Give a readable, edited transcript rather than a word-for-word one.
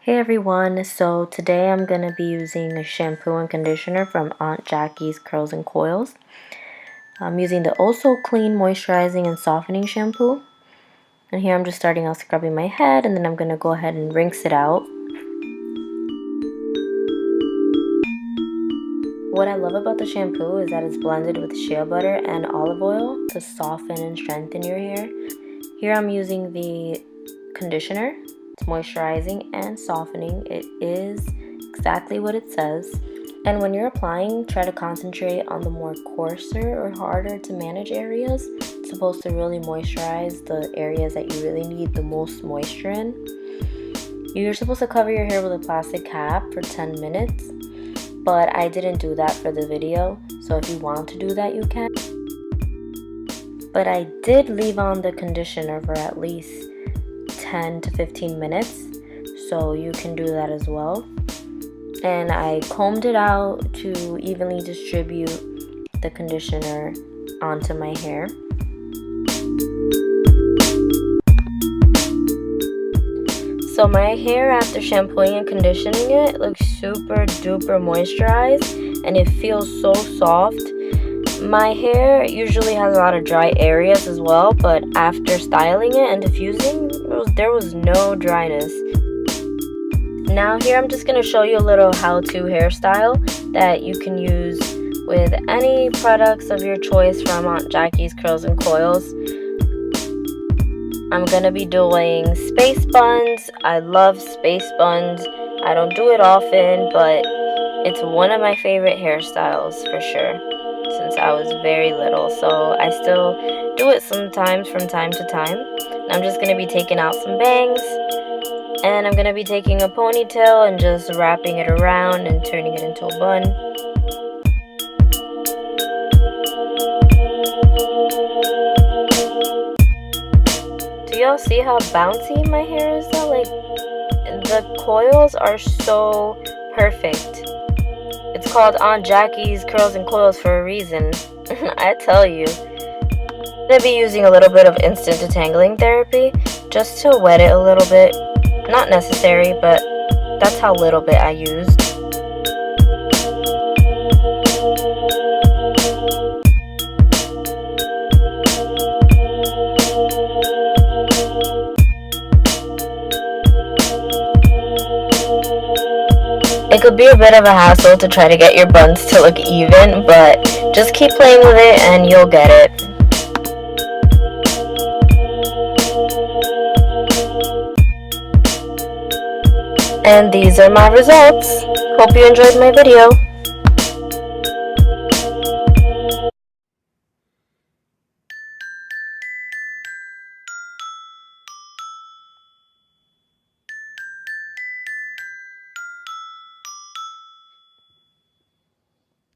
Hey everyone, so today I'm going to be using a shampoo and conditioner from Aunt Jackie's Curls and Coils. I'm using the Oh So Clean Moisturizing and Softening Shampoo. And here I'm just starting out scrubbing my head, and then I'm going to go ahead and rinse it out. What I love about the shampoo is that it's blended with shea butter and olive oil to soften and strengthen your hair. Here I'm using the conditioner. It's moisturizing and softening. It is exactly what it says. And when you're applying, try to concentrate on the more coarser or harder to manage areas. It's supposed to really moisturize the areas that you really need the most moisture in. You're supposed to cover your hair with a plastic cap for 10 minutes, but I didn't do that for the video, so if you want to do that, you can. But I did leave on the conditioner for at least 10 to 15 minutes, so you can do that as well. And I combed it out to evenly distribute the conditioner onto my hair. So my hair, after shampooing and conditioning it, looks super duper moisturized and it feels so soft. My hair usually has a lot of dry areas as well, but after styling it and diffusing, there was no dryness. Now here I'm just going to show you a little how-to hairstyle that you can use with any products of your choice from Aunt Jackie's Curls and Coils. I'm going to be doing space buns. I love space buns. I don't do it often, but it's one of my favorite hairstyles for sure, since I was very little. So I still do it sometimes from time to time. I'm just going to be taking out some bangs, and I'm going to be taking a ponytail and just wrapping it around and turning it into a bun. Do y'all see how bouncy my hair is though? Like, the coils are so perfect. It's called Aunt Jackie's Curls and Coils for a reason. I tell you. I'm going to be using a little bit of instant detangling therapy just to wet it a little bit. Not necessary, but that's how little bit I used. It could be a bit of a hassle to try to get your buns to look even, but just keep playing with it and you'll get it. And these are my results. Hope you enjoyed my video.